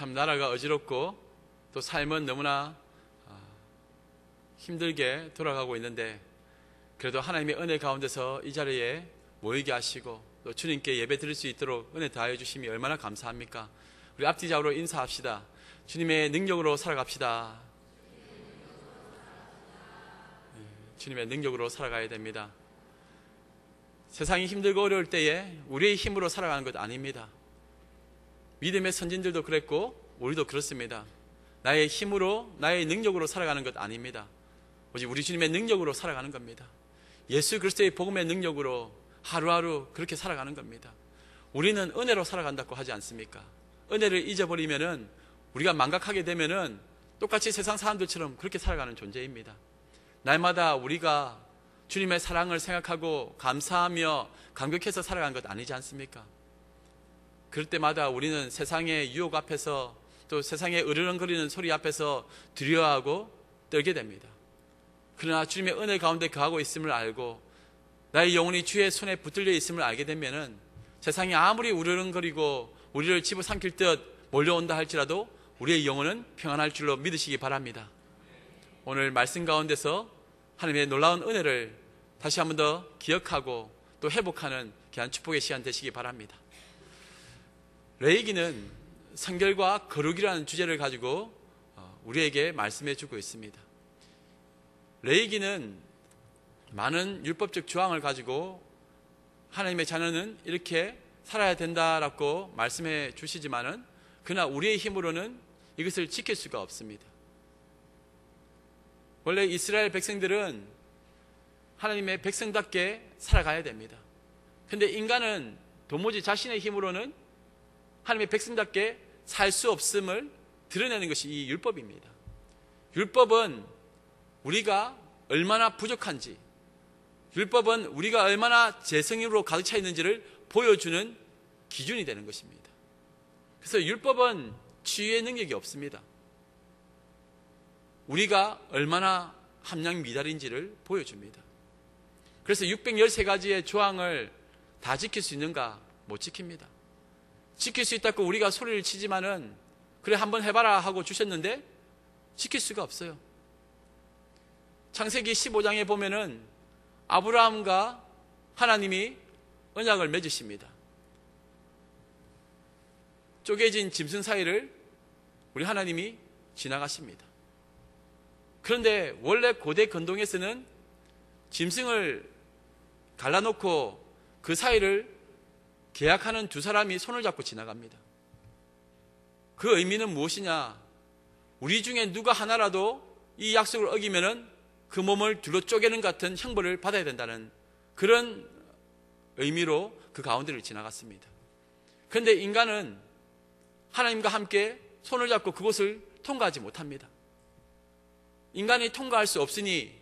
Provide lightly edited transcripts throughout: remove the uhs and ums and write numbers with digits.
참 나라가 어지럽고 또 삶은 너무나 힘들게 돌아가고 있는데, 그래도 하나님의 은혜 가운데서 이 자리에 모이게 하시고 또 주님께 예배 드릴 수 있도록 은혜 다해 주심이 얼마나 감사합니까? 우리 앞뒤좌우로 인사합시다. 주님의 능력으로 살아갑시다. 주님의 능력으로 살아가야 됩니다. 세상이 힘들고 어려울 때에 우리의 힘으로 살아가는 것 아닙니다. 믿음의 선진들도 그랬고 우리도 그렇습니다. 나의 힘으로, 나의 능력으로 살아가는 것 아닙니다. 오직 우리 주님의 능력으로 살아가는 겁니다. 예수 그리스도의 복음의 능력으로 하루하루 그렇게 살아가는 겁니다. 우리는 은혜로 살아간다고 하지 않습니까? 은혜를 잊어버리면은, 우리가 망각하게 되면은 똑같이 세상 사람들처럼 그렇게 살아가는 존재입니다. 날마다 우리가 주님의 사랑을 생각하고 감사하며 감격해서 살아가는 것 아니지 않습니까? 그럴 때마다 우리는 세상의 유혹 앞에서, 또 세상의 으르렁거리는 소리 앞에서 두려워하고 떨게 됩니다. 그러나 주님의 은혜 가운데 거하고 있음을 알고 나의 영혼이 주의 손에 붙들려 있음을 알게 되면은 세상이 아무리 우르렁거리고 우리를 집어삼킬 듯 몰려온다 할지라도 우리의 영혼은 평안할 줄로 믿으시기 바랍니다. 오늘 말씀 가운데서 하나님의 놀라운 은혜를 다시 한 번 더 기억하고 또 회복하는 귀한 축복의 시간 되시기 바랍니다. 레위기는 성결과 거룩이라는 주제를 가지고 우리에게 말씀해 주고 있습니다. 레위기는 많은 율법적 조항을 가지고 하나님의 자녀는 이렇게 살아야 된다라고 말씀해 주시지만은, 그러나 우리의 힘으로는 이것을 지킬 수가 없습니다. 원래 이스라엘 백성들은 하나님의 백성답게 살아가야 됩니다. 그런데 인간은 도무지 자신의 힘으로는 하나님의 백성답게 살 수 없음을 드러내는 것이 이 율법입니다. 율법은 우리가 얼마나 부족한지, 율법은 우리가 얼마나 재성으로 가득 차 있는지를 보여주는 기준이 되는 것입니다. 그래서 율법은 치유의 능력이 없습니다. 우리가 얼마나 함량 미달인지를 보여줍니다. 그래서 613가지의 조항을 다 지킬 수 있는가? 못 지킵니다. 지킬 수 있다고 우리가 소리를 치지만은, 그래 한번 해봐라 하고 주셨는데 지킬 수가 없어요. 창세기 15장에 보면은 아브라함과 하나님이 언약을 맺으십니다. 쪼개진 짐승 사이를 우리 하나님이 지나가십니다. 그런데 원래 고대 건동에서는 짐승을 갈라놓고 그 사이를 계약하는 두 사람이 손을 잡고 지나갑니다. 그 의미는 무엇이냐? 우리 중에 누가 하나라도 이 약속을 어기면은 그 몸을 둘로 쪼개는 같은 형벌을 받아야 된다는 그런 의미로 그 가운데를 지나갔습니다. 그런데 인간은 하나님과 함께 손을 잡고 그곳을 통과하지 못합니다. 인간이 통과할 수 없으니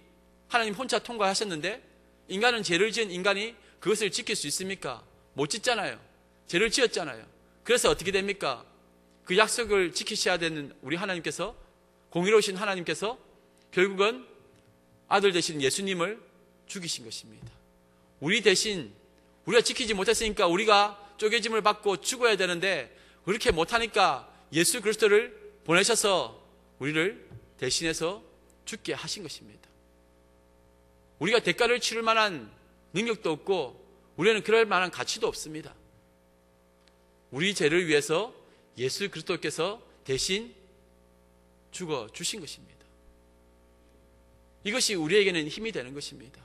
하나님 혼자 통과하셨는데, 인간은 죄를 지은 인간이 그것을 지킬 수 있습니까? 못 짓잖아요. 죄를 지었잖아요. 그래서 어떻게 됩니까? 그 약속을 지키셔야 되는 우리 하나님께서, 공의로우신 하나님께서 결국은 아들 되신 예수님을 죽이신 것입니다. 우리 대신, 우리가 지키지 못했으니까 우리가 쪼개짐을 받고 죽어야 되는데 그렇게 못하니까 예수 그리스도를 보내셔서 우리를 대신해서 죽게 하신 것입니다. 우리가 대가를 치를 만한 능력도 없고 우리는 그럴 만한 가치도 없습니다. 우리 죄를 위해서 예수 그리스도께서 대신 죽어 주신 것입니다. 이것이 우리에게는 힘이 되는 것입니다.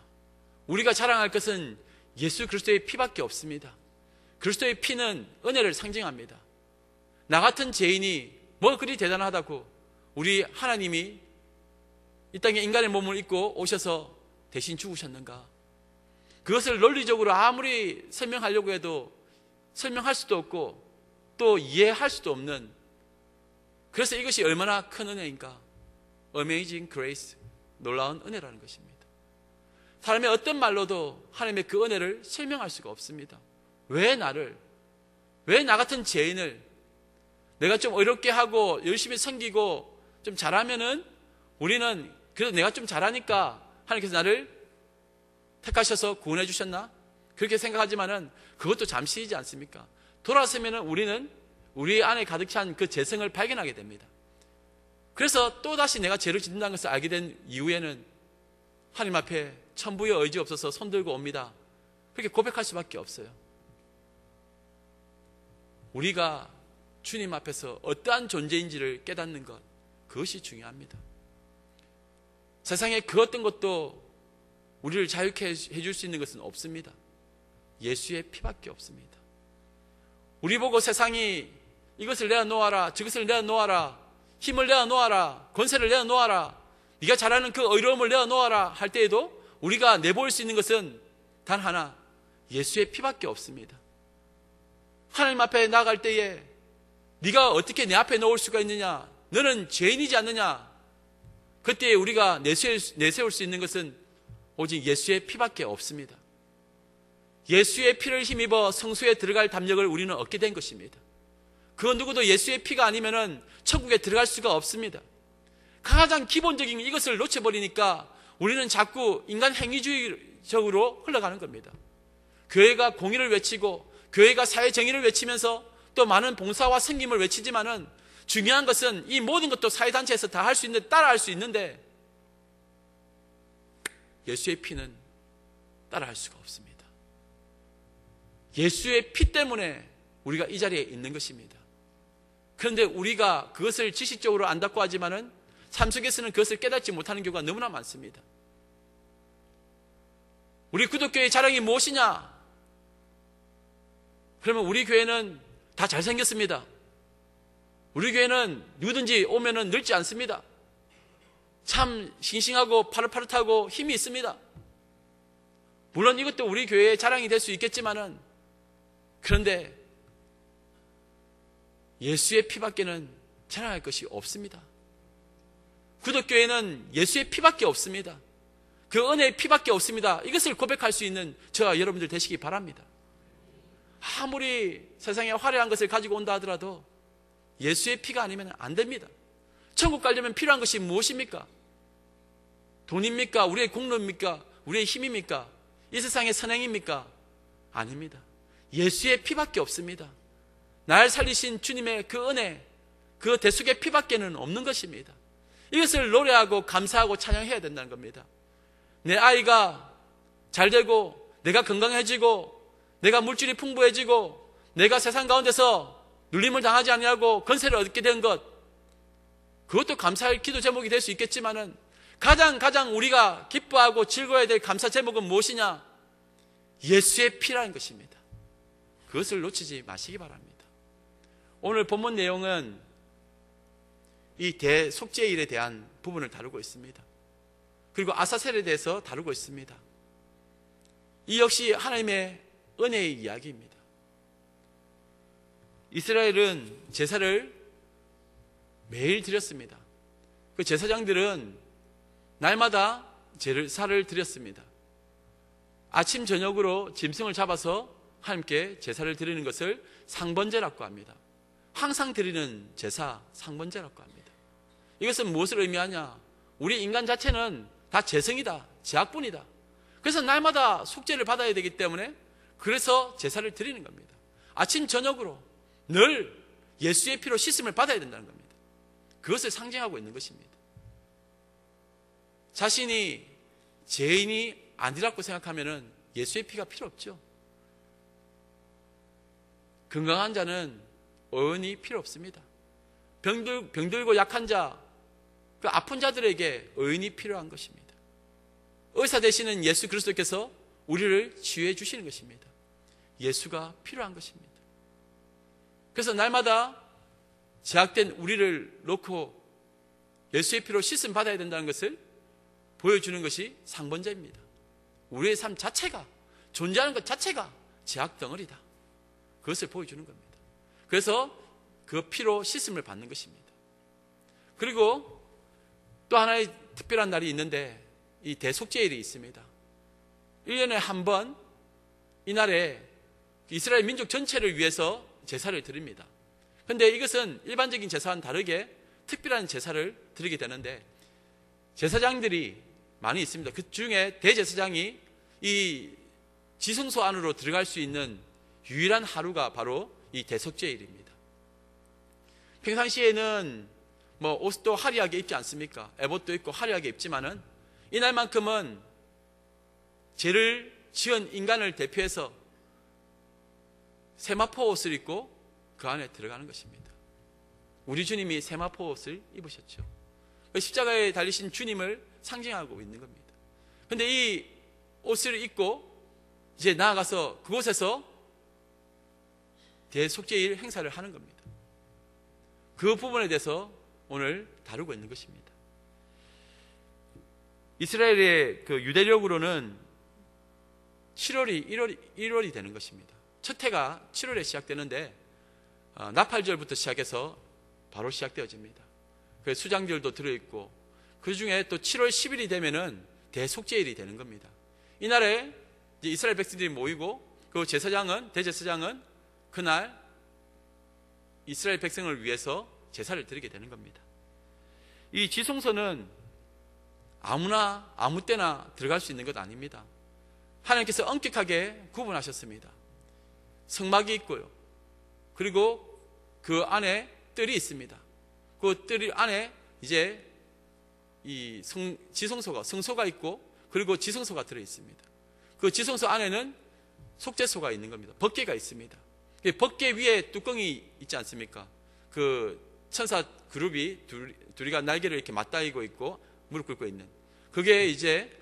우리가 자랑할 것은 예수 그리스도의 피밖에 없습니다. 그리스도의 피는 은혜를 상징합니다. 나 같은 죄인이 뭐 그리 대단하다고 우리 하나님이 이 땅에 인간의 몸을 입고 오셔서 대신 죽으셨는가? 그것을 논리적으로 아무리 설명하려고 해도 설명할 수도 없고 또 이해할 수도 없는, 그래서 이것이 얼마나 큰 은혜인가? Amazing Grace, 놀라운 은혜라는 것입니다. 사람의 어떤 말로도 하나님의 그 은혜를 설명할 수가 없습니다. 왜 나 같은 죄인을 내가 좀 어렵게 하고 열심히 섬기고 좀 잘하면은 우리는 그래도 내가 좀 잘하니까 하나님께서 나를 택하셔서 구원해 주셨나? 그렇게 생각하지만은 그것도 잠시이지 않습니까? 돌아서면은 우리는 우리 안에 가득 찬 그 재성을 발견하게 됩니다. 그래서 또다시 내가 죄를 짓는다는 것을 알게 된 이후에는 하나님 앞에 천부의 의지 없어서 손들고 옵니다. 그렇게 고백할 수밖에 없어요. 우리가 주님 앞에서 어떠한 존재인지를 깨닫는 것, 그것이 중요합니다. 세상에 그 어떤 것도 우리를 자유케 해줄 수 있는 것은 없습니다. 예수의 피밖에 없습니다. 우리 보고 세상이 이것을 내어놓아라, 저것을 내어놓아라, 힘을 내어놓아라, 권세를 내어놓아라, 네가 잘하는 그 의로움을 내어놓아라 할 때에도 우리가 내보일 수 있는 것은 단 하나, 예수의 피밖에 없습니다. 하나님 앞에 나아갈 때에 네가 어떻게 내 앞에 놓을 수가 있느냐, 너는 죄인이지 않느냐, 그때 우리가 내세울 수 있는 것은 오직 예수의 피밖에 없습니다. 예수의 피를 힘입어 성소에 들어갈 담력을 우리는 얻게 된 것입니다. 그 누구도 예수의 피가 아니면은 천국에 들어갈 수가 없습니다. 가장 기본적인 이것을 놓쳐버리니까 우리는 자꾸 인간 행위주의적으로 흘러가는 겁니다. 교회가 공의를 외치고 교회가 사회정의를 외치면서 또 많은 봉사와 섬김을 외치지만은 중요한 것은 이 모든 것도 사회단체에서 다 할 수 있는데, 따라할 수 있는데 예수의 피는 따라할 수가 없습니다. 예수의 피 때문에 우리가 이 자리에 있는 것입니다. 그런데 우리가 그것을 지식적으로 안다고 하지만은 삶 속에서는 그것을 깨닫지 못하는 경우가 너무나 많습니다. 우리 구독교회의 자랑이 무엇이냐? 그러면 우리 교회는 다 잘생겼습니다. 우리 교회는 누구든지 오면은 늙지 않습니다. 참 싱싱하고 파릇파릇하고 힘이 있습니다. 물론 이것도 우리 교회의 자랑이 될 수 있겠지만은, 그런데 예수의 피밖에는 자랑할 것이 없습니다. 구독교회는 예수의 피밖에 없습니다. 그 은혜의 피밖에 없습니다. 이것을 고백할 수 있는 저와 여러분들 되시기 바랍니다. 아무리 세상에 화려한 것을 가지고 온다 하더라도 예수의 피가 아니면 안 됩니다. 천국 가려면 필요한 것이 무엇입니까? 돈입니까? 우리의 공로입니까? 우리의 힘입니까? 이 세상의 선행입니까? 아닙니다. 예수의 피밖에 없습니다. 날 살리신 주님의 그 은혜, 그 대속의 피밖에는 없는 것입니다. 이것을 노래하고 감사하고 찬양해야 된다는 겁니다. 내 아이가 잘 되고, 내가 건강해지고, 내가 물질이 풍부해지고, 내가 세상 가운데서 눌림을 당하지 아니하고 권세를 얻게 된 것, 그것도 감사할 기도 제목이 될 수 있겠지만은 가장 우리가 기뻐하고 즐거워야 될 감사 제목은 무엇이냐? 예수의 피라는 것입니다. 그것을 놓치지 마시기 바랍니다. 오늘 본문 내용은 이 대속죄일에 대한 부분을 다루고 있습니다. 그리고 아사셀에 대해서 다루고 있습니다. 이 역시 하나님의 은혜의 이야기입니다. 이스라엘은 제사를 매일 드렸습니다. 그 제사장들은 날마다 제사를 드렸습니다. 아침 저녁으로 짐승을 잡아서 하나님께 제사를 드리는 것을 상번제라고 합니다. 항상 드리는 제사, 상번제라고 합니다. 이것은 무엇을 의미하냐? 우리 인간 자체는 다 죄성이다, 죄악뿐이다. 그래서 날마다 속죄를 받아야 되기 때문에 그래서 제사를 드리는 겁니다. 아침 저녁으로 늘 예수의 피로 씻음을 받아야 된다는 겁니다. 그것을 상징하고 있는 것입니다. 자신이 죄인이 아니라고 생각하면 예수의 피가 필요 없죠. 건강한 자는 의원이 필요 없습니다. 병들고 약한 자, 그 아픈 자들에게 의원이 필요한 것입니다. 의사 되시는 예수 그리스도께서 우리를 치유해 주시는 것입니다. 예수가 필요한 것입니다. 그래서 날마다 제약된 우리를 놓고 예수의 피로 씻음 받아야 된다는 것을 보여주는 것이 상번제입니다. 우리의 삶 자체가, 존재하는 것 자체가 제약 덩어리다. 그것을 보여주는 겁니다. 그래서 그 피로 씻음을 받는 것입니다. 그리고 또 하나의 특별한 날이 있는데 이 대속죄일이 있습니다. 1년에 한 번 이날에 이스라엘 민족 전체를 위해서 제사를 드립니다. 그런데 이것은 일반적인 제사와는 다르게 특별한 제사를 드리게 되는데 제사장들이 많이 있습니다. 그 중에 대제사장이 이 지성소 안으로 들어갈 수 있는 유일한 하루가 바로 이 대속죄일입니다. 평상시에는 뭐 옷도 화려하게 입지 않습니까? 에봇도 입고 화려하게 입지만은 이날만큼은 죄를 지은 인간을 대표해서 세마포 옷을 입고 그 안에 들어가는 것입니다. 우리 주님이 세마포 옷을 입으셨죠. 십자가에 달리신 주님을 상징하고 있는 겁니다. 그런데 이 옷을 입고 이제 나아가서 그곳에서 대속죄일 행사를 하는 겁니다. 그 부분에 대해서 오늘 다루고 있는 것입니다. 이스라엘의 그 유대력으로는 7월이 1월이 되는 것입니다. 첫 해가 7월에 시작되는데 나팔절부터 시작해서 바로 시작되어집니다. 그래서 수장절도 들어있고 그 중에 또 7월 10일이 되면은 대속죄일이 되는 겁니다. 이날에 이제 이스라엘 백성들이 모이고 그 제사장은 대제사장은 그날 이스라엘 백성을 위해서 제사를 드리게 되는 겁니다. 이 지성소는 아무나 아무 때나 들어갈 수 있는 것 아닙니다. 하나님께서 엄격하게 구분하셨습니다. 성막이 있고요. 그리고 그 안에 뜰이 있습니다. 그 뜰 안에 이제 이 지성소가, 성소가 있고 그리고 지성소가 들어 있습니다. 그 지성소 안에는 속죄소가 있는 겁니다. 법궤가 있습니다. 법궤 위에 뚜껑이 있지 않습니까? 그 천사 그룹이 둘이가 날개를 이렇게 맞닿이고 있고 무릎 꿇고 있는 그게 이제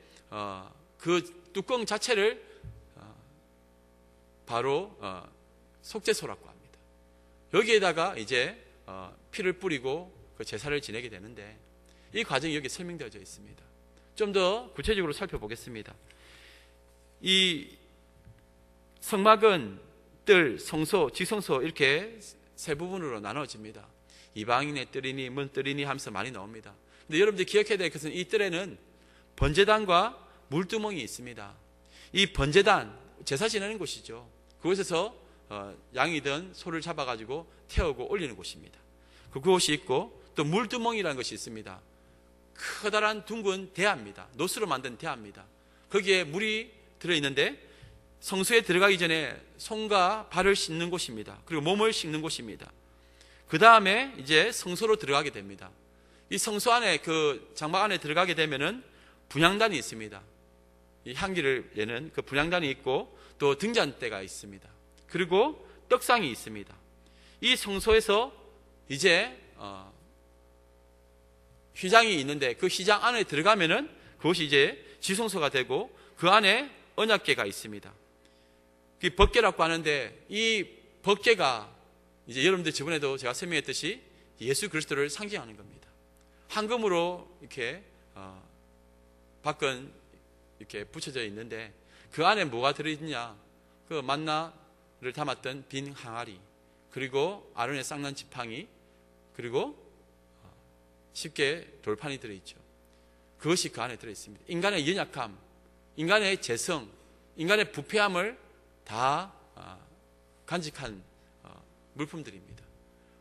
그 뚜껑 자체를 바로 속죄소라고 합니다. 여기에다가 이제 피를 뿌리고 그 제사를 지내게 되는데 이 과정이 여기 설명되어져 있습니다. 좀 더 구체적으로 살펴보겠습니다. 이 성막은 뜰, 성소, 지성소 이렇게 세 부분으로 나눠집니다. 이방인의 뜰이니 문뜰이니 하면서 많이 나옵니다. 근데 여러분들이 기억해야 될 것은 이 뜰에는 번제단과 물두멍이 있습니다. 이 번제단, 제사 지내는 곳이죠. 그곳에서 양이든 소를 잡아가지고 태우고 올리는 곳입니다. 그곳이 있고 또 물두멍이라는 것이 있습니다. 커다란 둥근 대야입니다. 노수로 만든 대야입니다. 거기에 물이 들어있는데 성소에 들어가기 전에 손과 발을 씻는 곳입니다. 그리고 몸을 씻는 곳입니다. 그 다음에 이제 성소로 들어가게 됩니다. 이 성소 안에 그 장막 안에 들어가게 되면은 분향단이 있습니다. 이 향기를 내는 그 분향단이 있고 또 등잔대가 있습니다. 그리고 떡상이 있습니다. 이 성소에서 이제 휘장이 있는데 그 휘장 안에 들어가면은 그것이 이제 지성소가 되고 그 안에 언약궤가 있습니다. 그 법궤라고 하는데 이 법궤가 이제 여러분들 저번에도 제가 설명했듯이 예수 그리스도를 상징하는 겁니다. 황금으로 이렇게 밖은 이렇게 붙여져 있는데 그 안에 뭐가 들어있느냐? 그 만나를 담았던 빈 항아리, 그리고 아론의 쌍난 지팡이, 그리고 10개의 돌판이 들어있죠. 그것이 그 안에 들어있습니다. 인간의 연약함, 인간의 재성, 인간의 부패함을 다 간직한 물품들입니다.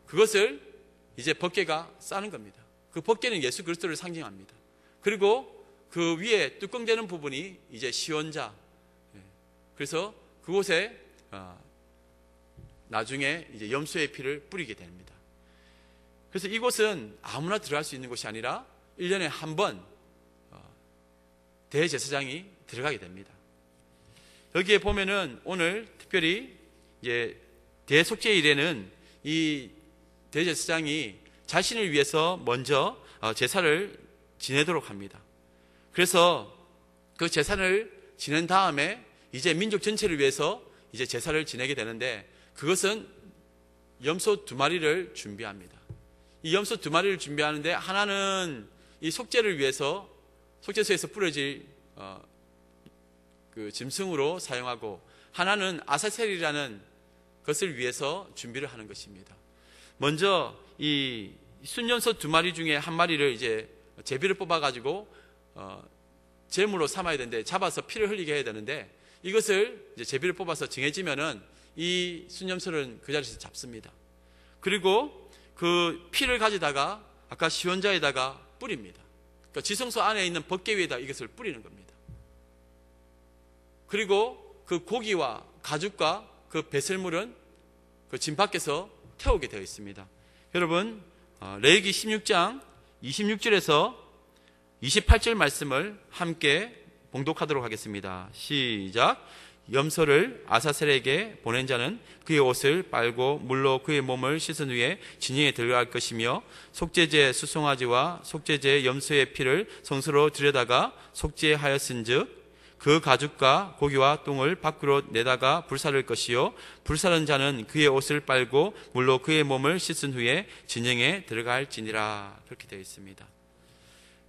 그것을 이제 법궤가 싸는 겁니다. 그 법궤는 예수 그리스도를 상징합니다. 그리고 그 위에 뚜껑되는 부분이 이제 시원자. 그래서 그곳에 나중에 이제 염소의 피를 뿌리게 됩니다. 그래서 이곳은 아무나 들어갈 수 있는 곳이 아니라 1년에 한 번 대제사장이 들어가게 됩니다. 여기에 보면은 오늘 특별히 이제 대속죄일에는 이 대제사장이 자신을 위해서 먼저 제사를 지내도록 합니다. 그래서 그 제사를 지낸 다음에 이제 민족 전체를 위해서 이제 제사를 지내게 되는데 그것은 염소 2마리를 준비합니다. 이 염소 2마리를 준비하는데 하나는 이 속죄를 위해서 속죄소에서 뿌려질 그 짐승으로 사용하고 하나는 아사셀이라는 것을 위해서 준비를 하는 것입니다. 먼저 이 순염소 2마리 중에 1마리를 이제 제비를 뽑아가지고 제물로 삼아야 되는데 잡아서 피를 흘리게 해야 되는데 이것을 이제 제비를 뽑아서 정해지면은 이 순염소는 그 자리에서 잡습니다. 그리고 그 피를 가져다가 아까 시원자에다가 뿌립니다. 그러니까 지성소 안에 있는 법궤 위에다 이것을 뿌리는 겁니다. 그리고 그 고기와 가죽과 그 배설물은 그 진 밖에서 태우게 되어 있습니다. 여러분, 레위기 16장 26절에서 28절 말씀을 함께 봉독하도록 하겠습니다. 시작. 염소를 아사셀에게 보낸 자는 그의 옷을 빨고 물로 그의 몸을 씻은 후에 진영에 들어갈 것이며, 속죄제 수송아지와 속죄제 염소의 피를 성소로 들여다가 속죄하였은즉 그 가죽과 고기와 똥을 밖으로 내다가 불사를 것이요, 불사른 자는 그의 옷을 빨고 물로 그의 몸을 씻은 후에 진영에 들어갈지니라. 그렇게 되어 있습니다.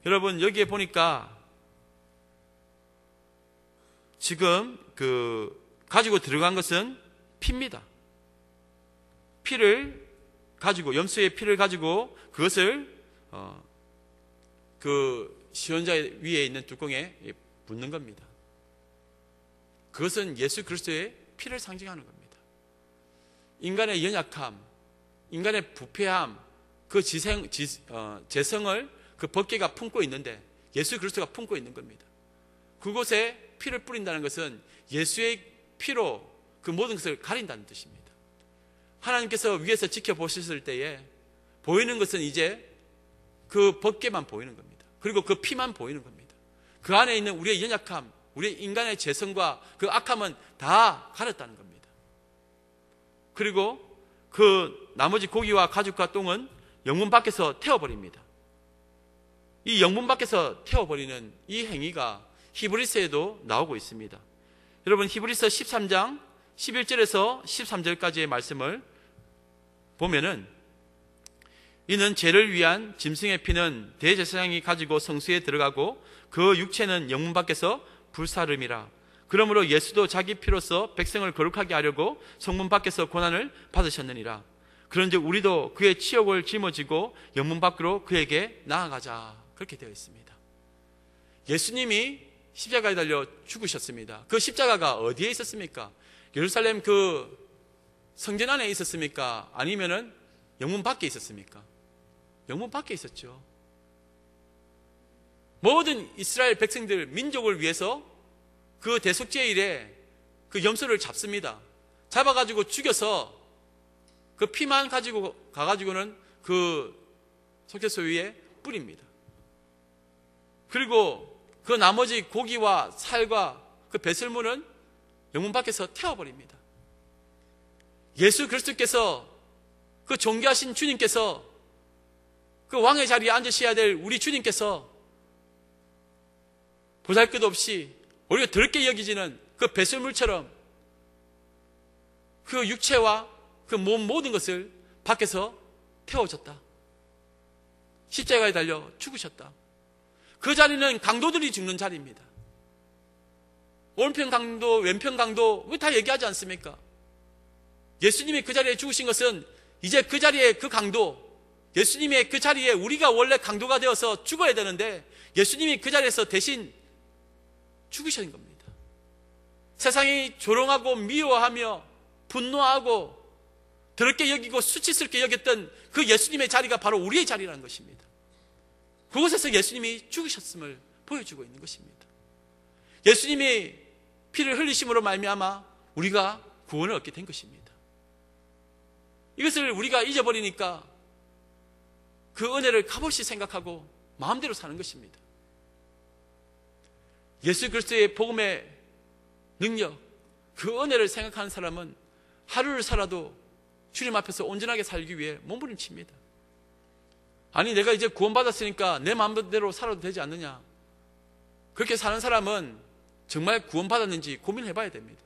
여러분, 여기에 보니까 지금 가지고 들어간 것은 피입니다. 피를 가지고, 염소의 피를 가지고 그것을 그 시원자 위에 있는 뚜껑에 붓는 겁니다. 그것은 예수 그리스도의 피를 상징하는 겁니다. 인간의 연약함, 인간의 부패함, 그 재성을 그 법궤가 품고 있는데 예수 그리스도가 품고 있는 겁니다. 그곳에 피를 뿌린다는 것은 예수의 피로 그 모든 것을 가린다는 뜻입니다. 하나님께서 위에서 지켜보셨을 때에 보이는 것은 이제 그 법궤만 보이는 겁니다. 그리고 그 피만 보이는 겁니다. 그 안에 있는 우리의 연약함, 우리의 인간의 죄성과 그 악함은 다 가렸다는 겁니다. 그리고 그 나머지 고기와 가죽과 똥은 영문 밖에서 태워버립니다. 이 영문 밖에서 태워버리는 이 행위가 히브리서에도 나오고 있습니다. 여러분, 히브리서 13장 11절에서 13절까지의 말씀을 보면은, 이는 죄를 위한 짐승의 피는 대제사장이 가지고 성소에 들어가고 그 육체는 영문 밖에서 불사름이라. 그러므로 예수도 자기 피로써 백성을 거룩하게 하려고 성문 밖에서 고난을 받으셨느니라. 그런즉 우리도 그의 치욕을 짊어지고 영문 밖으로 그에게 나아가자. 그렇게 되어 있습니다. 예수님이 십자가에 달려 죽으셨습니다. 그 십자가가 어디에 있었습니까? 예루살렘 그 성전 안에 있었습니까? 아니면은 영문 밖에 있었습니까? 영문 밖에 있었죠. 모든 이스라엘 백성들, 민족을 위해서 그 대속죄일에 그 염소를 잡습니다. 잡아가지고 죽여서 그 피만 가지고 가가지고는 그 속죄소 위에 뿌립니다. 그리고 그 나머지 고기와 살과 그 배설물은 영문 밖에서 태워버립니다. 예수 그리스도께서, 그 존귀하신 주님께서, 그 왕의 자리에 앉으셔야 될 우리 주님께서 보잘것없이 오히려 더럽게 여기지는 그 배설물처럼 그 육체와 그 몸 모든 것을 밖에서 태워졌다. 십자가에 달려 죽으셨다. 그 자리는 강도들이 죽는 자리입니다. 오른편 강도, 왼편 강도, 왜 다 얘기하지 않습니까? 예수님이 그 자리에 죽으신 것은 이제 그 자리에 그 강도, 예수님의 그 자리에 우리가 원래 강도가 되어서 죽어야 되는데 예수님이 그 자리에서 대신 죽으신 겁니다. 세상이 조롱하고 미워하며 분노하고 더럽게 여기고 수치스럽게 여겼던 그 예수님의 자리가 바로 우리의 자리라는 것입니다. 그곳에서 예수님이 죽으셨음을 보여주고 있는 것입니다. 예수님이 피를 흘리심으로 말미암아 우리가 구원을 얻게 된 것입니다. 이것을 우리가 잊어버리니까 그 은혜를 값없이 생각하고 마음대로 사는 것입니다. 예수 그리스도의 복음의 능력, 그 은혜를 생각하는 사람은 하루를 살아도 주님 앞에서 온전하게 살기 위해 몸부림칩니다. 아니, 내가 이제 구원받았으니까 내 마음대로 살아도 되지 않느냐. 그렇게 사는 사람은 정말 구원받았는지 고민해봐야 됩니다.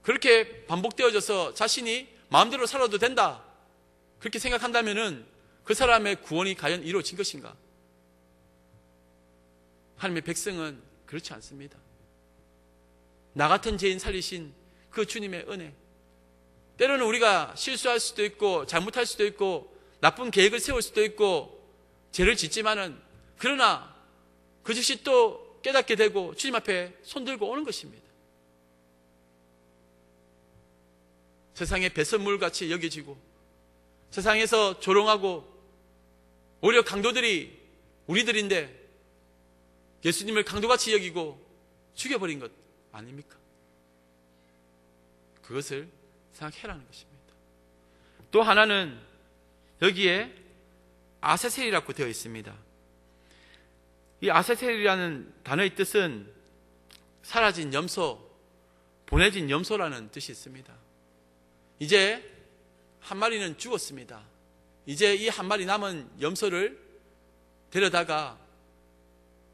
그렇게 반복되어져서 자신이 마음대로 살아도 된다, 그렇게 생각한다면은 그 사람의 구원이 과연 이루어진 것인가? 하나님의 백성은 그렇지 않습니다. 나 같은 죄인 살리신 그 주님의 은혜, 때로는 우리가 실수할 수도 있고 잘못할 수도 있고 나쁜 계획을 세울 수도 있고 죄를 짓지만은, 그러나 그 즉시 또 깨닫게 되고 주님 앞에 손들고 오는 것입니다. 세상의 배설물같이 여겨지고 세상에서 조롱하고 오히려 강도들이 우리들인데 예수님을 강도같이 여기고 죽여버린 것 아닙니까? 그것을 생각해라는 것입니다. 또 하나는 여기에 아사셀이라고 되어 있습니다. 이 아사셀이라는 단어의 뜻은 사라진 염소, 보내진 염소라는 뜻이 있습니다. 이제 한 마리는 죽었습니다. 이제 이 한 마리 남은 염소를 데려다가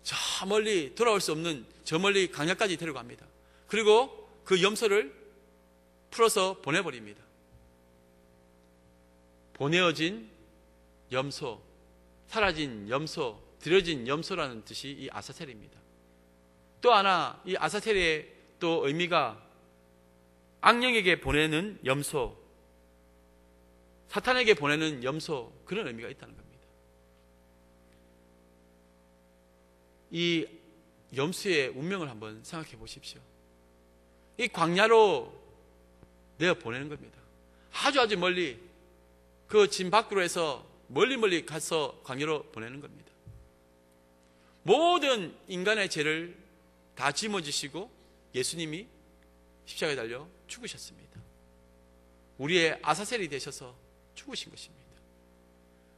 저 멀리 돌아올 수 없는 저 멀리 강야까지 데려갑니다. 그리고 그 염소를 풀어서 보내버립니다. 보내어진 염소, 사라진 염소, 들여진 염소라는 뜻이 이 아사셀입니다. 또 하나 이 아사셀의 또 의미가 악령에게 보내는 염소, 사탄에게 보내는 염소, 그런 의미가 있다는 겁니다. 이 염소의 운명을 한번 생각해 보십시오. 이 광야로 내어 보내는 겁니다. 아주 멀리 그 진 밖으로 해서 멀리 가서 광야로 보내는 겁니다. 모든 인간의 죄를 다 짊어지시고 예수님이 십자가에 달려 죽으셨습니다. 우리의 아사셀이 되셔서 죽으신 것입니다.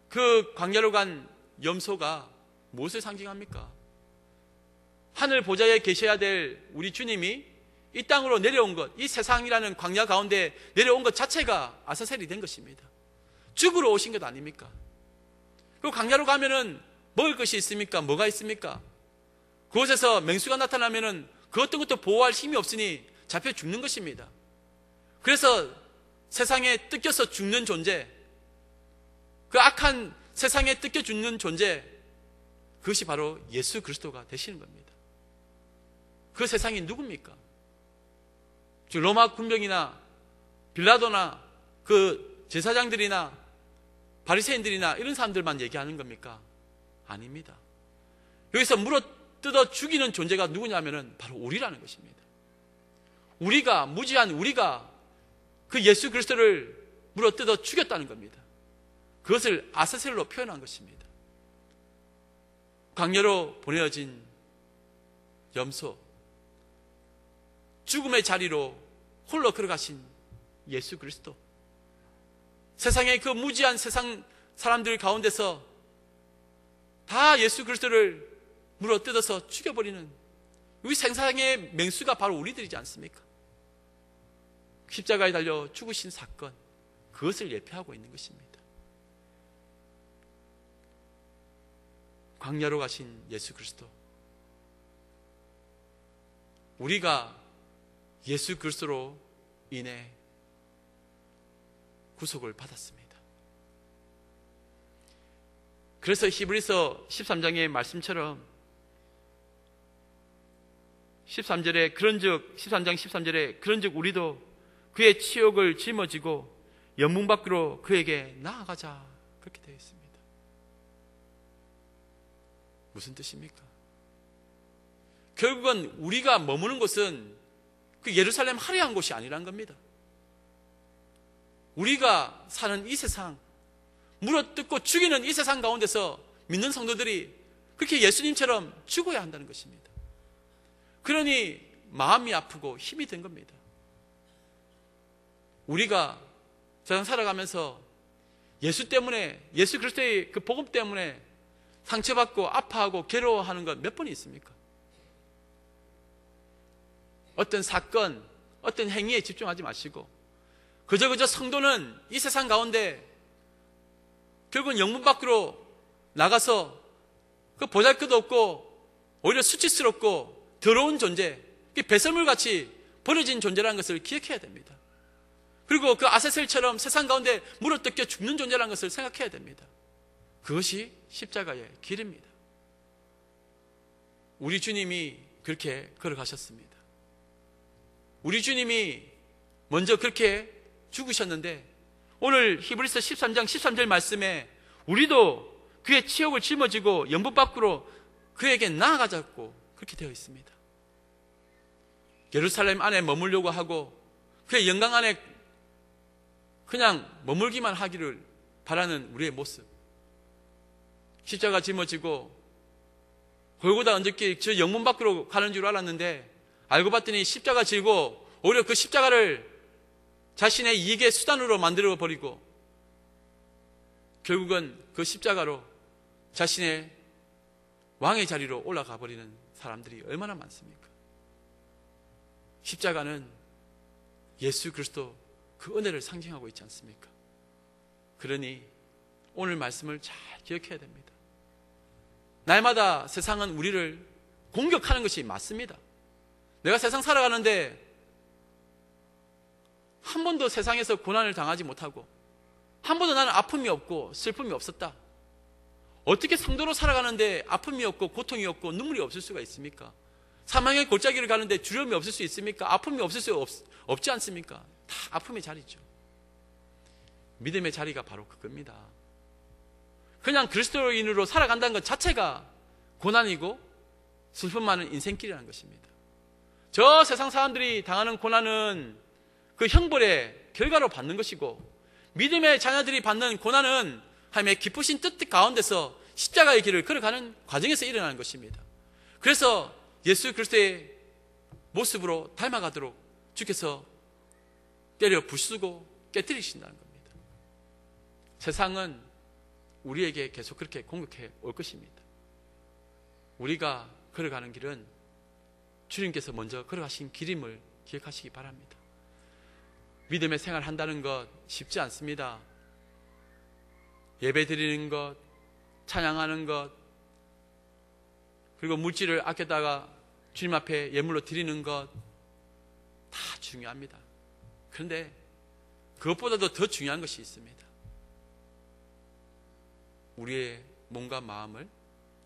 그 광야로 간 염소가 무엇을 상징합니까? 하늘 보좌에 계셔야 될 우리 주님이 이 땅으로 내려온 것, 이 세상이라는 광야 가운데 내려온 것 자체가 아사셀이 된 것입니다. 죽으러 오신 것 아닙니까? 그리고 광야로 가면은 먹을 것이 있습니까? 뭐가 있습니까? 그곳에서 맹수가 나타나면은 그 어떤 것도 보호할 힘이 없으니 잡혀 죽는 것입니다. 그래서 세상에 뜯겨서 죽는 존재, 그 악한 세상에 뜯겨 죽는 존재, 그것이 바로 예수 그리스도가 되시는 겁니다. 그 세상이 누굽니까? 즉 로마 군병이나 빌라도나 그 제사장들이나 바리새인들이나 이런 사람들만 얘기하는 겁니까? 아닙니다. 여기서 물어뜯어 죽이는 존재가 누구냐면은 바로 우리라는 것입니다. 우리가, 무지한 우리가 그 예수 그리스도를 물어뜯어 죽였다는 겁니다. 그것을 아사셀로 표현한 것입니다. 광야로 보내어진 염소, 죽음의 자리로 홀로 걸어가신 예수 그리스도, 세상의 그 무지한 세상 사람들 가운데서 다 예수 그리스도를 물어뜯어서 죽여버리는 이 세상의 맹수가 바로 우리들이지 않습니까? 십자가에 달려 죽으신 사건, 그것을 예표하고 있는 것입니다. 광야로 가신 예수 그리스도, 우리가 예수 그리스도로 인해 구속을 받았습니다. 그래서 히브리서 13장의 말씀처럼 13절에 그런즉 13장 13절에 그런즉 우리도 그의 치욕을 짊어지고 연문 밖으로 그에게 나아가자, 그렇게 되어 있습니다. 무슨 뜻입니까? 결국은 우리가 머무는 곳은 그 예루살렘 화려한 곳이 아니란 겁니다. 우리가 사는 이 세상, 물어뜯고 죽이는 이 세상 가운데서 믿는 성도들이 그렇게 예수님처럼 죽어야 한다는 것입니다. 그러니 마음이 아프고 힘이 든 겁니다. 우리가 세상 살아가면서 예수 때문에, 예수 그리스도의 그 복음 때문에 상처받고 아파하고 괴로워하는 것 몇 번이 있습니까? 어떤 사건, 어떤 행위에 집중하지 마시고 그저 성도는 이 세상 가운데 결국은 영문 밖으로 나가서 그 보잘것도 없고 오히려 수치스럽고 더러운 존재, 배설물같이 버려진 존재라는 것을 기억해야 됩니다. 그리고 그 아사셀처럼 세상 가운데 물어뜯겨 죽는 존재라는 것을 생각해야 됩니다. 그것이 십자가의 길입니다. 우리 주님이 그렇게 걸어가셨습니다. 우리 주님이 먼저 그렇게 죽으셨는데 오늘 히브리서 13장 13절 말씀에 우리도 그의 치욕을 짊어지고 연분 밖으로 그에게 나아가자고 그렇게 되어 있습니다. 예루살렘 안에 머물려고 하고 그의 영광 안에 그냥 머물기만 하기를 바라는 우리의 모습, 십자가 짊어지고 골고다 언저길 저 영문 밖으로 가는 줄 알았는데 알고 봤더니 십자가 지고 오히려 그 십자가를 자신의 이익의 수단으로 만들어버리고 결국은 그 십자가로 자신의 왕의 자리로 올라가 버리는 사람들이 얼마나 많습니까? 십자가는 예수 그리스도 그 은혜를 상징하고 있지 않습니까? 그러니 오늘 말씀을 잘 기억해야 됩니다. 날마다 세상은 우리를 공격하는 것이 맞습니다. 내가 세상 살아가는데 한 번도 세상에서 고난을 당하지 못하고 한 번도 나는 아픔이 없고 슬픔이 없었다. 어떻게 성도로 살아가는데 아픔이 없고 고통이 없고 눈물이 없을 수가 있습니까? 사망의 골짜기를 가는데 두려움이 없을 수 있습니까? 아픔이 없을 수 없지 않습니까? 다 아픔의 자리죠. 믿음의 자리가 바로 그겁니다. 그냥 그리스도인으로 살아간다는 것 자체가 고난이고 슬픔 많은 인생길이라는 것입니다. 저 세상 사람들이 당하는 고난은 그 형벌의 결과로 받는 것이고, 믿음의 자녀들이 받는 고난은 하나님의 기쁘신 뜻 가운데서 십자가의 길을 걸어가는 과정에서 일어나는 것입니다. 그래서 예수 그리스도의 모습으로 닮아가도록 주께서 때려 부수고 깨뜨리신다는 겁니다. 세상은 우리에게 계속 그렇게 공격해 올 것입니다. 우리가 걸어가는 길은 주님께서 먼저 걸어가신 길임을 기억하시기 바랍니다. 믿음의 생활을 한다는 것 쉽지 않습니다. 예배 드리는 것, 찬양하는 것, 그리고 물질을 아꼈다가 주님 앞에 예물로 드리는 것 다 중요합니다. 그런데 그것보다도 더 중요한 것이 있습니다. 우리의 몸과 마음을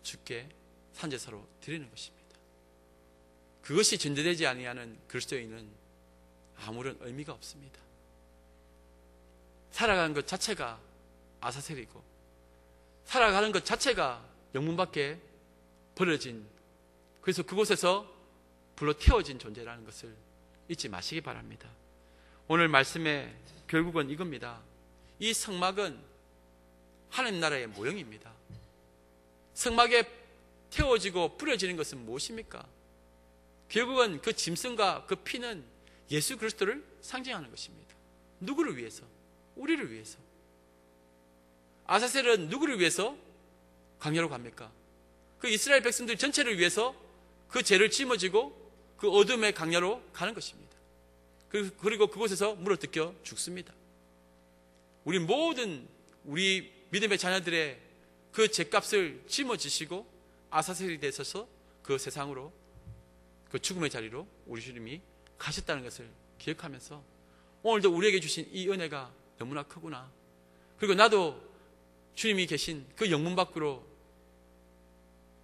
주께 산제사로 드리는 것입니다. 그것이 전제되지 아니하는 그리스도인은 아무런 의미가 없습니다. 살아가는 것 자체가 아사셀이고, 살아가는 것 자체가 영문 밖에 버려진, 그래서 그곳에서 불러 태워진 존재라는 것을 잊지 마시기 바랍니다. 오늘 말씀의 결국은 이겁니다. 이 성막은 하나님 나라의 모형입니다. 성막에 태워지고 뿌려지는 것은 무엇입니까? 결국은 그 짐승과 그 피는 예수 그리스도를 상징하는 것입니다. 누구를 위해서? 우리를 위해서. 아사셀은 누구를 위해서 광야로 갑니까? 그 이스라엘 백성들 전체를 위해서 그 죄를 짊어지고 그 어둠의 광야로 가는 것입니다. 그리고 그곳에서 물어뜯겨 죽습니다. 우리 모든 우리 믿음의 자녀들의 그 죄값을 짊어지시고 아사셀이 되셔서 그 세상으로, 그 죽음의 자리로 우리 주님이 가셨다는 것을 기억하면서 오늘도 우리에게 주신 이 은혜가 너무나 크구나. 그리고 나도 주님이 계신 그 영문 밖으로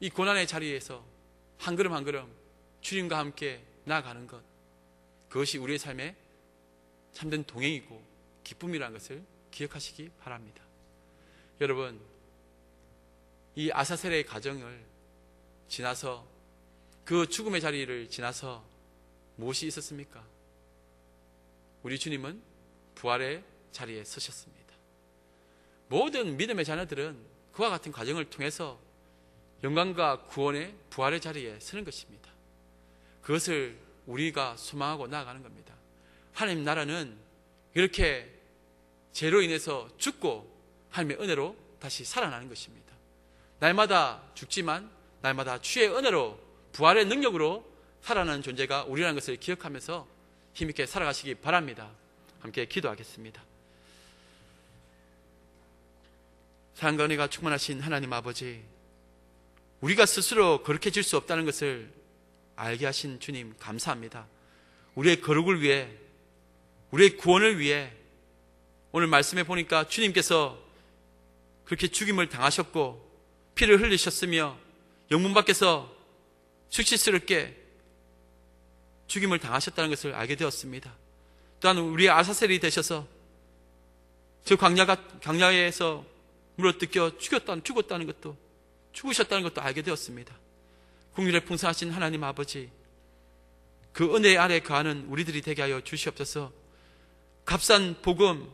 이 고난의 자리에서 한 걸음 한 걸음 주님과 함께 나아가는 것, 그것이 우리의 삶의 참된 동행이고 기쁨이라는 것을 기억하시기 바랍니다. 여러분, 이 아사셀의 가정을 지나서, 그 죽음의 자리를 지나서 무엇이 있었습니까? 우리 주님은 부활의 자리에 서셨습니다. 모든 믿음의 자녀들은 그와 같은 과정을 통해서 영광과 구원의 부활의 자리에 서는 것입니다. 그것을 우리가 소망하고 나아가는 겁니다. 하나님 나라는 이렇게 죄로 인해서 죽고 하나님의 은혜로 다시 살아나는 것입니다. 날마다 죽지만 날마다 주의 은혜로, 부활의 능력으로 살아나는 존재가 우리라는 것을 기억하면서 힘있게 살아가시기 바랍니다. 함께 기도하겠습니다. 사랑과 은혜가 충만하신 하나님 아버지, 우리가 스스로 거룩해질 수 없다는 것을 알게 하신 주님 감사합니다. 우리의 거룩을 위해, 우리의 구원을 위해 오늘 말씀에 보니까 주님께서 그렇게 죽임을 당하셨고 피를 흘리셨으며 영문 밖에서 수치스럽게 죽임을 당하셨다는 것을 알게 되었습니다. 또한 우리의 아사셀이 되셔서 저 광야에서 물어뜯겨 죽었다는 것도, 죽으셨다는 것도 알게 되었습니다. 국률에 풍성하신 하나님 아버지, 그 은혜 아래 거하는 우리들이 되게 하여 주시옵소서. 값싼 복음,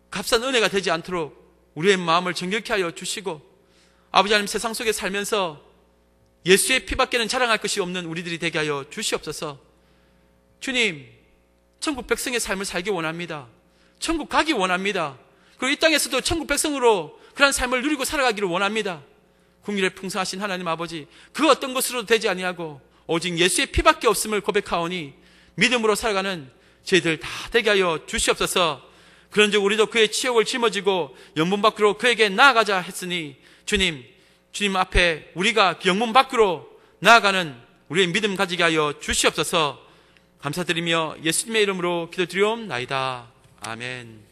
값싼 은혜가 되지 않도록 우리의 마음을 정결케 하여 주시고, 아버지 하나님, 세상 속에 살면서 예수의 피밖에는 자랑할 것이 없는 우리들이 되게 하여 주시옵소서. 주님, 천국 백성의 삶을 살기 원합니다. 천국 가기 원합니다. 그리고 이 땅에서도 천국 백성으로 그런 삶을 누리고 살아가기를 원합니다. 국률에 풍성하신 하나님 아버지, 그 어떤 것으로도 되지 아니하고 오직 예수의 피밖에 없음을 고백하오니 믿음으로 살아가는 저희들 다 되게 하여 주시옵소서. 그런즉 우리도 그의 치욕을 짊어지고 영문 밖으로 그에게 나아가자 했으니 주님 앞에 우리가 영문 밖으로 나아가는 우리의 믿음 가지게 하여 주시옵소서. 감사드리며 예수님의 이름으로 기도드리옵나이다. 아멘.